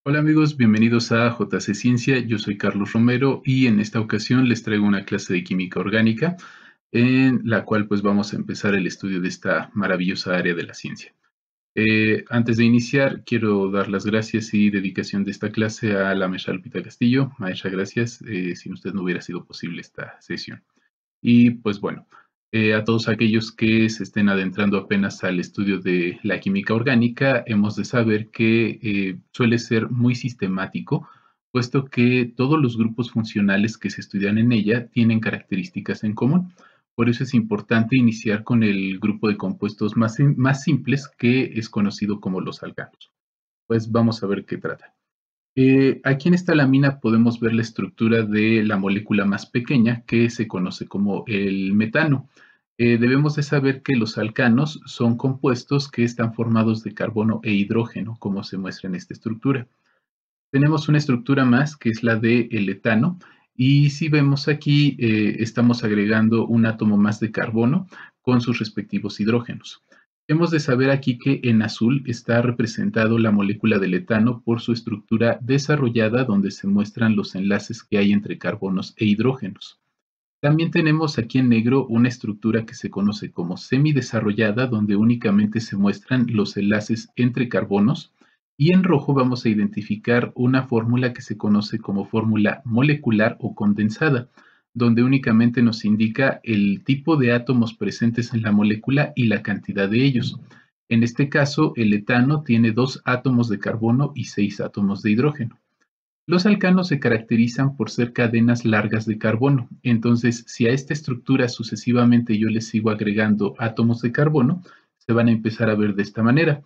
Hola amigos, bienvenidos a JC Ciencia. Yo soy Carlos Romero y en esta ocasión les traigo una clase de química orgánica en la cual pues vamos a empezar el estudio de esta maravillosa área de la ciencia. Antes de iniciar, quiero dar las gracias y dedicación de esta clase a la maestra Lupita Castillo. Maestra, gracias. Sin usted no hubiera sido posible esta sesión. Y pues bueno, a todos aquellos que se estén adentrando apenas al estudio de la química orgánica, hemos de saber que suele ser muy sistemático, puesto que todos los grupos funcionales que se estudian en ella tienen características en común. Por eso es importante iniciar con el grupo de compuestos más simples, que es conocido como los alcanos. Pues vamos a ver qué trata. Aquí en esta lámina podemos ver la estructura de la molécula más pequeña, que se conoce como el metano. Debemos de saber que los alcanos son compuestos que están formados de carbono e hidrógeno, como se muestra en esta estructura. Tenemos una estructura más, que es la del etano, y si vemos aquí, estamos agregando un átomo más de carbono con sus respectivos hidrógenos. Hemos de saber aquí que en azul está representado la molécula del etano por su estructura desarrollada, donde se muestran los enlaces que hay entre carbonos e hidrógenos. También tenemos aquí en negro una estructura que se conoce como semidesarrollada, donde únicamente se muestran los enlaces entre carbonos. Y en rojo vamos a identificar una fórmula que se conoce como fórmula molecular o condensada, donde únicamente nos indica el tipo de átomos presentes en la molécula y la cantidad de ellos. En este caso, el etano tiene 2 átomos de carbono y 6 átomos de hidrógeno. Los alcanos se caracterizan por ser cadenas largas de carbono. Entonces, si a esta estructura sucesivamente yo le sigo agregando átomos de carbono, se van a empezar a ver de esta manera.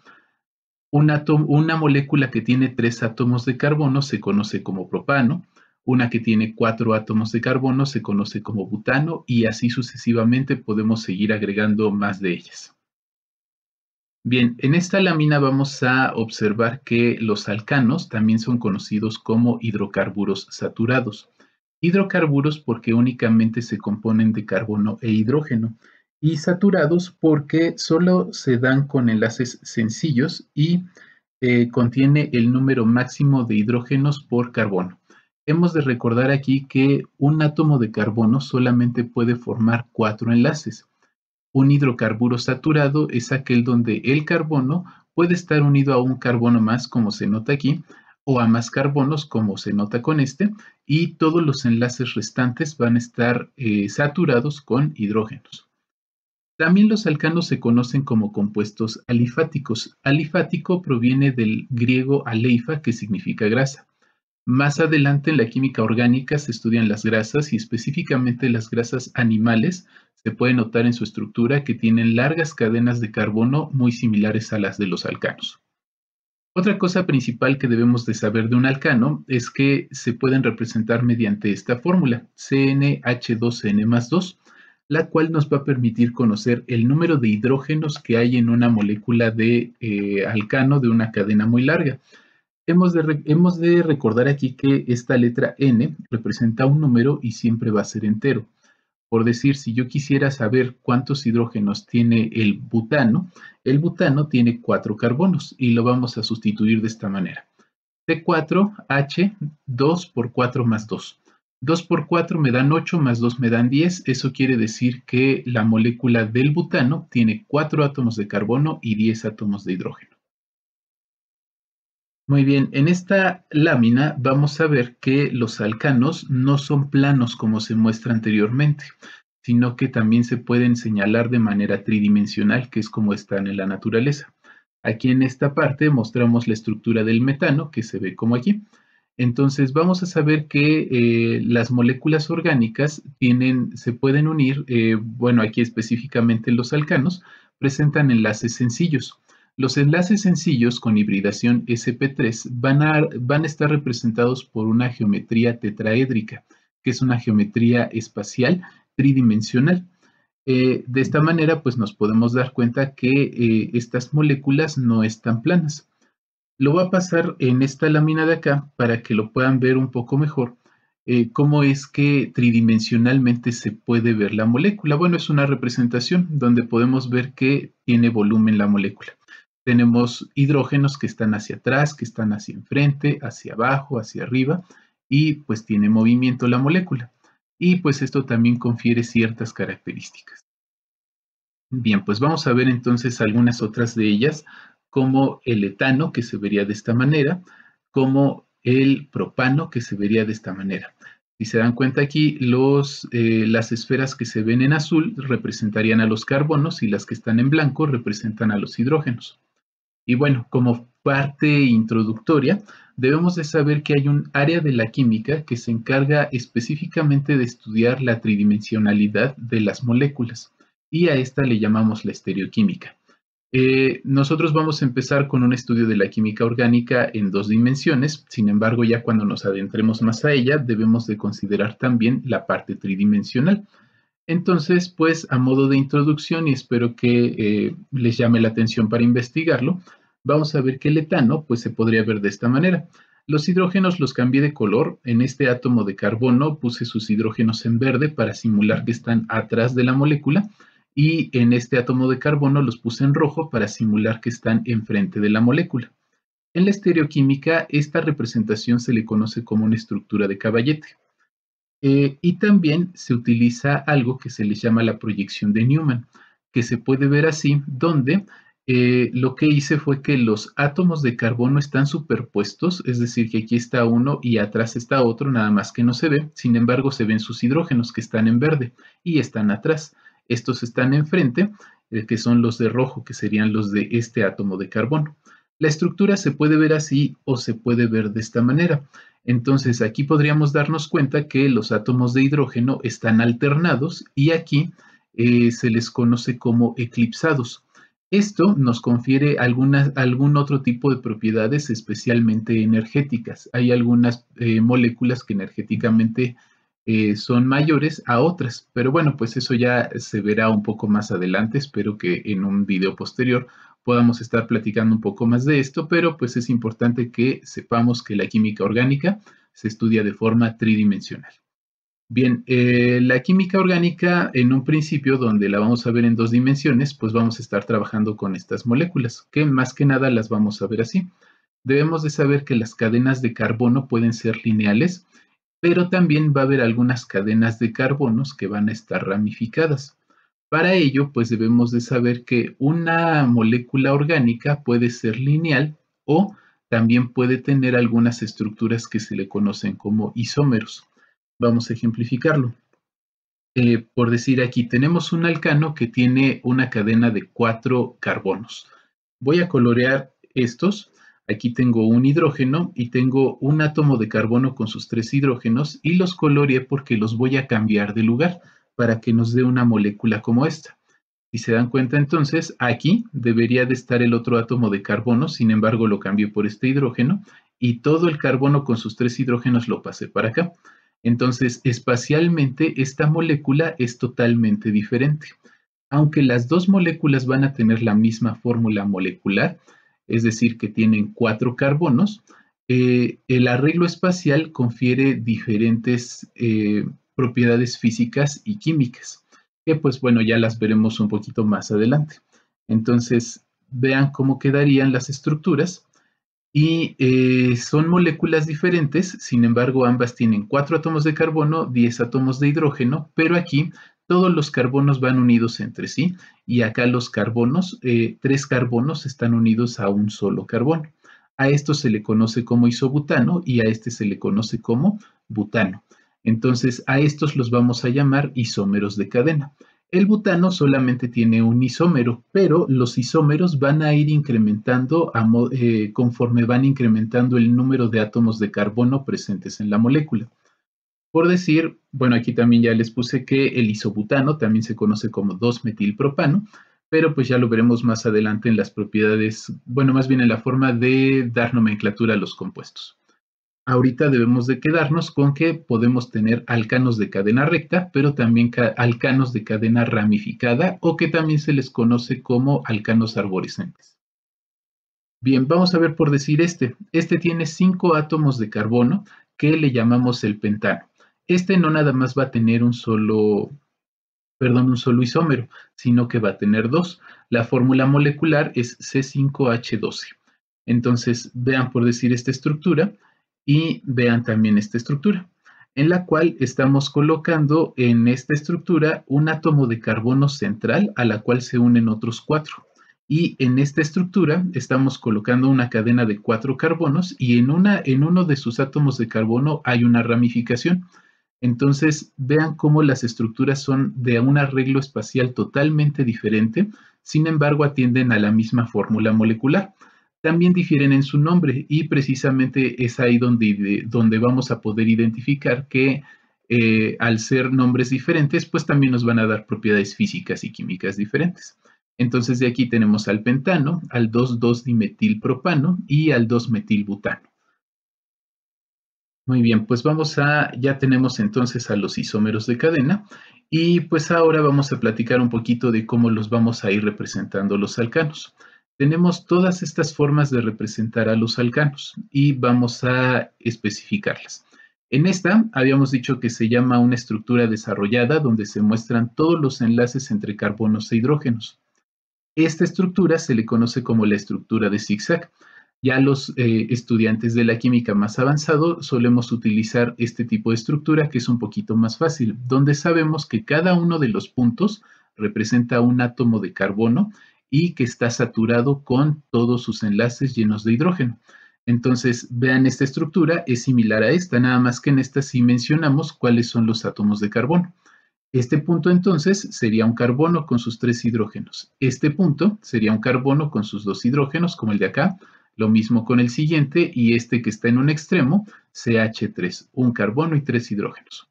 Una molécula que tiene 3 átomos de carbono se conoce como propano, una que tiene 4 átomos de carbono se conoce como butano, y así sucesivamente podemos seguir agregando más de ellas. Bien, en esta lámina vamos a observar que los alcanos también son conocidos como hidrocarburos saturados. Hidrocarburos porque únicamente se componen de carbono e hidrógeno, y saturados porque solo se dan con enlaces sencillos y contiene el número máximo de hidrógenos por carbono. Hemos de recordar aquí que un átomo de carbono solamente puede formar 4 enlaces. Un hidrocarburo saturado es aquel donde el carbono puede estar unido a un carbono más, como se nota aquí, o a más carbonos, como se nota con este, y todos los enlaces restantes van a estar saturados con hidrógenos. También los alcanos se conocen como compuestos alifáticos. Alifático proviene del griego aleifa, que significa grasa. Más adelante en la química orgánica se estudian las grasas, y específicamente las grasas animales. Se puede notar en su estructura que tienen largas cadenas de carbono muy similares a las de los alcanos. Otra cosa principal que debemos de saber de un alcano es que se pueden representar mediante esta fórmula, CnH2n+2, la cual nos va a permitir conocer el número de hidrógenos que hay en una molécula de alcano de una cadena muy larga. Hemos de recordar aquí que esta letra N representa un número y siempre va a ser entero. Por decir, si yo quisiera saber cuántos hidrógenos tiene el butano tiene 4 carbonos y lo vamos a sustituir de esta manera. C4H, 2 por 4 más 2. 2 por 4 me dan 8, más 2 me dan 10. Eso quiere decir que la molécula del butano tiene 4 átomos de carbono y 10 átomos de hidrógeno. Muy bien, en esta lámina vamos a ver que los alcanos no son planos como se muestra anteriormente, sino que también se pueden señalar de manera tridimensional, que es como están en la naturaleza. Aquí en esta parte mostramos la estructura del metano, que se ve como aquí. Entonces vamos a saber que las moléculas orgánicas se pueden unir, bueno, aquí específicamente los alcanos, presentan enlaces sencillos. Los enlaces sencillos con hibridación sp3 van a estar representados por una geometría tetraédrica, que es una geometría espacial tridimensional. De esta manera, pues nos podemos dar cuenta que estas moléculas no están planas. Lo voy a pasar en esta lámina de acá para que lo puedan ver un poco mejor. ¿Cómo es que tridimensionalmente se puede ver la molécula? Bueno, es una representación donde podemos ver que tiene volumen la molécula. Tenemos hidrógenos que están hacia atrás, que están hacia enfrente, hacia abajo, hacia arriba, y pues tiene movimiento la molécula. Y pues esto también confiere ciertas características. Bien, pues vamos a ver entonces algunas otras de ellas, como el etano, que se vería de esta manera, como el propano, que se vería de esta manera. Si se dan cuenta aquí, las esferas que se ven en azul representarían a los carbonos y las que están en blanco representan a los hidrógenos. Y bueno, como parte introductoria, debemos de saber que hay un área de la química que se encarga específicamente de estudiar la tridimensionalidad de las moléculas y a esta le llamamos la estereoquímica. Nosotros vamos a empezar con un estudio de la química orgánica en 2 dimensiones, sin embargo, ya cuando nos adentremos más a ella, debemos de considerar también la parte tridimensional. Entonces, pues a modo de introducción, y espero que les llame la atención para investigarlo, vamos a ver que el etano pues se podría ver de esta manera. Los hidrógenos los cambié de color. En este átomo de carbono puse sus hidrógenos en verde para simular que están atrás de la molécula y en este átomo de carbono los puse en rojo para simular que están enfrente de la molécula. En la estereoquímica, esta representación se le conoce como una estructura de caballete. Y también se utiliza algo que se le llama la proyección de Newman, que se puede ver así, donde lo que hice fue que los átomos de carbono están superpuestos, es decir, que aquí está uno y atrás está otro, nada más que no se ve, sin embargo se ven sus hidrógenos que están en verde y están atrás. Estos están enfrente, que son los de rojo, que serían los de este átomo de carbono. La estructura se puede ver así o se puede ver de esta manera. Entonces aquí podríamos darnos cuenta que los átomos de hidrógeno están alternados y aquí se les conoce como eclipsados. Esto nos confiere algún otro tipo de propiedades especialmente energéticas. Hay algunas moléculas que energéticamente son mayores a otras, pero bueno, pues eso ya se verá un poco más adelante. Espero que en un video posterior podamos estar platicando un poco más de esto, pero pues es importante que sepamos que la química orgánica se estudia de forma tridimensional. Bien, la química orgánica en un principio, donde la vamos a ver en 2 dimensiones, pues vamos a estar trabajando con estas moléculas, que más que nada las vamos a ver así. Debemos de saber que las cadenas de carbono pueden ser lineales, pero también va a haber algunas cadenas de carbonos que van a estar ramificadas. Para ello, pues debemos de saber que una molécula orgánica puede ser lineal o también puede tener algunas estructuras que se le conocen como isómeros. Vamos a ejemplificarlo. Por decir aquí, tenemos un alcano que tiene una cadena de 4 carbonos. Voy a colorear estos. Aquí tengo un hidrógeno y tengo un átomo de carbono con sus 3 hidrógenos y los coloreé porque los voy a cambiar de lugar para que nos dé una molécula como esta. Si se dan cuenta entonces, aquí debería de estar el otro átomo de carbono, sin embargo lo cambié por este hidrógeno y todo el carbono con sus 3 hidrógenos lo pasé para acá. Entonces, espacialmente esta molécula es totalmente diferente. Aunque las dos moléculas van a tener la misma fórmula molecular, es decir, que tienen 4 carbonos, el arreglo espacial confiere diferentes propiedades físicas y químicas, que pues bueno, ya las veremos un poquito más adelante. Entonces, vean cómo quedarían las estructuras y son moléculas diferentes, sin embargo, ambas tienen 4 átomos de carbono, 10 átomos de hidrógeno, pero aquí todos los carbonos van unidos entre sí y acá los carbonos, 3 carbonos están unidos a un solo carbono. A esto se le conoce como isobutano y a este se le conoce como butano. Entonces, a estos los vamos a llamar isómeros de cadena. El butano solamente tiene un isómero, pero los isómeros van a ir incrementando conforme van incrementando el número de átomos de carbono presentes en la molécula. Por decir, bueno, aquí también ya les puse que el isobutano también se conoce como 2-metilpropano, pero pues ya lo veremos más adelante en las propiedades, bueno, más bien en la forma de dar nomenclatura a los compuestos. Ahorita debemos de quedarnos con que podemos tener alcanos de cadena recta, pero también alcanos de cadena ramificada o que también se les conoce como alcanos arborescentes. Bien, vamos a ver por decir este. Este tiene 5 átomos de carbono que le llamamos el pentano. Este no nada más va a tener un solo isómero, sino que va a tener dos. La fórmula molecular es C5H12. Entonces, vean por decir esta estructura y vean también esta estructura, en la cual estamos colocando en esta estructura un átomo de carbono central a la cual se unen otros cuatro. Y en esta estructura estamos colocando una cadena de 4 carbonos y en uno de sus átomos de carbono hay una ramificación. Entonces, vean cómo las estructuras son de un arreglo espacial totalmente diferente, sin embargo, atienden a la misma fórmula molecular. También difieren en su nombre y precisamente es ahí donde vamos a poder identificar que al ser nombres diferentes, pues también nos van a dar propiedades físicas y químicas diferentes. Entonces, de aquí tenemos al pentano, al 2,2-dimetilpropano y al 2-metilbutano. Muy bien, pues ya tenemos entonces a los isómeros de cadena y pues ahora vamos a platicar un poquito de cómo los vamos a ir representando los alcanos. Tenemos todas estas formas de representar a los alcanos y vamos a especificarlas. En esta habíamos dicho que se llama una estructura desarrollada donde se muestran todos los enlaces entre carbonos e hidrógenos. Esta estructura se le conoce como la estructura de zigzag. Ya los estudiantes de la química más avanzado solemos utilizar este tipo de estructura que es un poquito más fácil, donde sabemos que cada uno de los puntos representa un átomo de carbono y que está saturado con todos sus enlaces llenos de hidrógeno. Entonces, vean, esta estructura es similar a esta, nada más que en esta sí mencionamos cuáles son los átomos de carbono. Este punto entonces sería un carbono con sus 3 hidrógenos. Este punto sería un carbono con sus 2 hidrógenos, como el de acá. Lo mismo con el siguiente y este que está en un extremo, CH3, un carbono y 3 hidrógenos.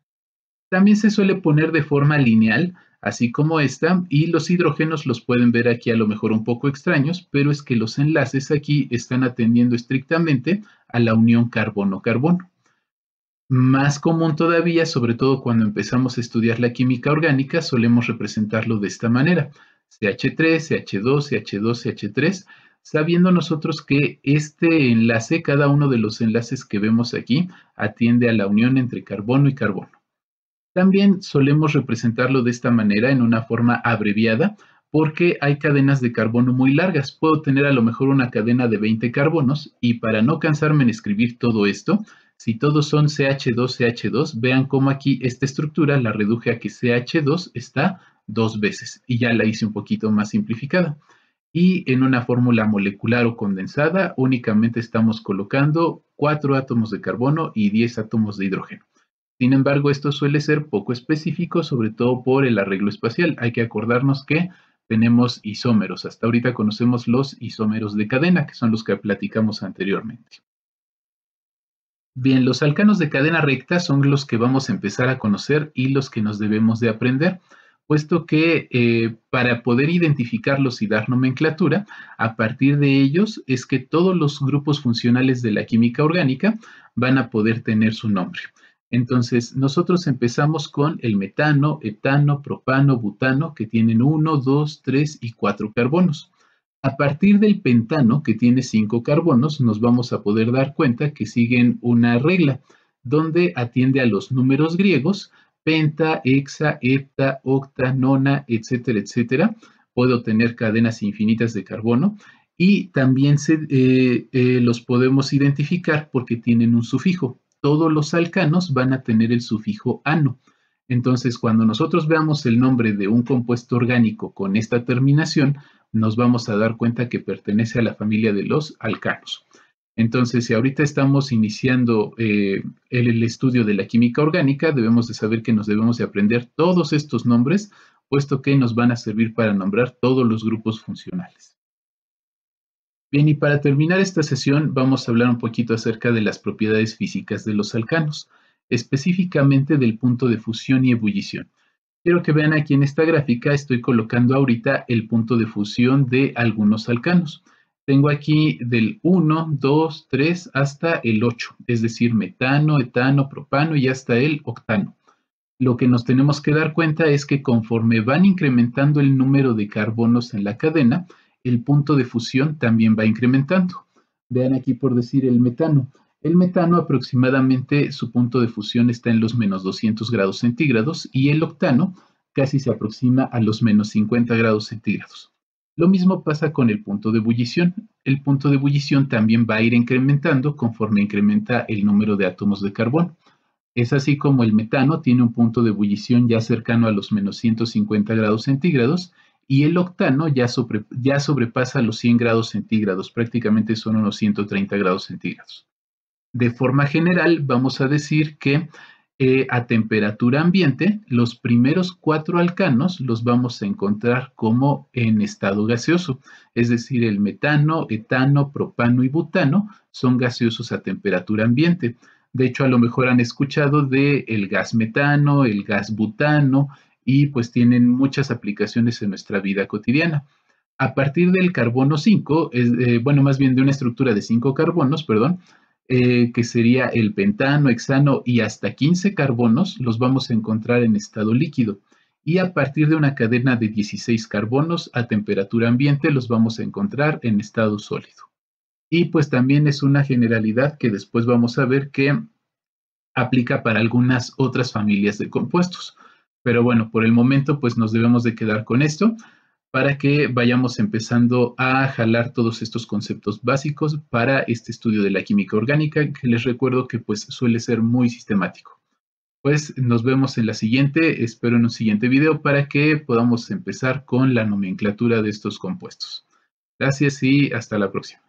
También se suele poner de forma lineal, así como esta, y los hidrógenos los pueden ver aquí a lo mejor un poco extraños, pero es que los enlaces aquí están atendiendo estrictamente a la unión carbono-carbono. Más común todavía, sobre todo cuando empezamos a estudiar la química orgánica, solemos representarlo de esta manera: CH3, CH2, CH2, CH3, sabiendo nosotros que este enlace, cada uno de los enlaces que vemos aquí, atiende a la unión entre carbono y carbono. También solemos representarlo de esta manera en una forma abreviada porque hay cadenas de carbono muy largas. Puedo tener a lo mejor una cadena de 20 carbonos y para no cansarme en escribir todo esto, si todos son CH2, CH2, vean cómo aquí esta estructura la reduje a que CH2 está 2 veces y ya la hice un poquito más simplificada. Y en una fórmula molecular o condensada únicamente estamos colocando 4 átomos de carbono y 10 átomos de hidrógeno. Sin embargo, esto suele ser poco específico, sobre todo por el arreglo espacial. Hay que acordarnos que tenemos isómeros. Hasta ahorita conocemos los isómeros de cadena, que son los que platicamos anteriormente. Bien, los alcanos de cadena recta son los que vamos a empezar a conocer y los que nos debemos de aprender, puesto que para poder identificarlos y dar nomenclatura, a partir de ellos es que todos los grupos funcionales de la química orgánica van a poder tener su nombre. Entonces, nosotros empezamos con el metano, etano, propano, butano, que tienen 1, 2, 3 y 4 carbonos. A partir del pentano, que tiene 5 carbonos, nos vamos a poder dar cuenta que siguen una regla, donde atiende a los números griegos, penta, hexa, hepta, octa, nona, etcétera, etcétera. Puedo tener cadenas infinitas de carbono y también los podemos identificar porque tienen un sufijo. Todos los alcanos van a tener el sufijo ano. Entonces, cuando nosotros veamos el nombre de un compuesto orgánico con esta terminación, nos vamos a dar cuenta que pertenece a la familia de los alcanos. Entonces, si ahorita estamos iniciando el estudio de la química orgánica, debemos de saber que nos debemos de aprender todos estos nombres, puesto que nos van a servir para nombrar todos los grupos funcionales. Bien, y para terminar esta sesión vamos a hablar un poquito acerca de las propiedades físicas de los alcanos, específicamente del punto de fusión y ebullición. Quiero que vean aquí en esta gráfica, estoy colocando ahorita el punto de fusión de algunos alcanos. Tengo aquí del 1, 2, 3 hasta el 8, es decir, metano, etano, propano y hasta el octano. Lo que nos tenemos que dar cuenta es que conforme van incrementando el número de carbonos en la cadena, el punto de fusión también va incrementando. Vean aquí por decir el metano. El metano aproximadamente su punto de fusión está en los menos 200 grados centígrados y el octano casi se aproxima a los menos 50 grados centígrados. Lo mismo pasa con el punto de ebullición. El punto de ebullición también va a ir incrementando conforme incrementa el número de átomos de carbón. Es así como el metano tiene un punto de ebullición ya cercano a los menos 150 grados centígrados y el octano ya sobrepasa los 100 grados centígrados, prácticamente son unos 130 grados centígrados. De forma general, vamos a decir que a temperatura ambiente, los primeros 4 alcanos los vamos a encontrar como en estado gaseoso, es decir, el metano, etano, propano y butano son gaseosos a temperatura ambiente. De hecho, a lo mejor han escuchado del gas metano, el gas butano, y pues tienen muchas aplicaciones en nuestra vida cotidiana. A partir del carbono 5, bueno, más bien de una estructura de 5 carbonos, perdón, que sería el pentano, hexano y hasta 15 carbonos, los vamos a encontrar en estado líquido. Y a partir de una cadena de 16 carbonos a temperatura ambiente, los vamos a encontrar en estado sólido. Y pues también es una generalidad que después vamos a ver que aplica para algunas otras familias de compuestos. Pero bueno, por el momento pues nos debemos de quedar con esto para que vayamos empezando a jalar todos estos conceptos básicos para este estudio de la química orgánica, que les recuerdo que pues suele ser muy sistemático. Pues nos vemos en la siguiente, espero en un siguiente video para que podamos empezar con la nomenclatura de estos compuestos. Gracias y hasta la próxima.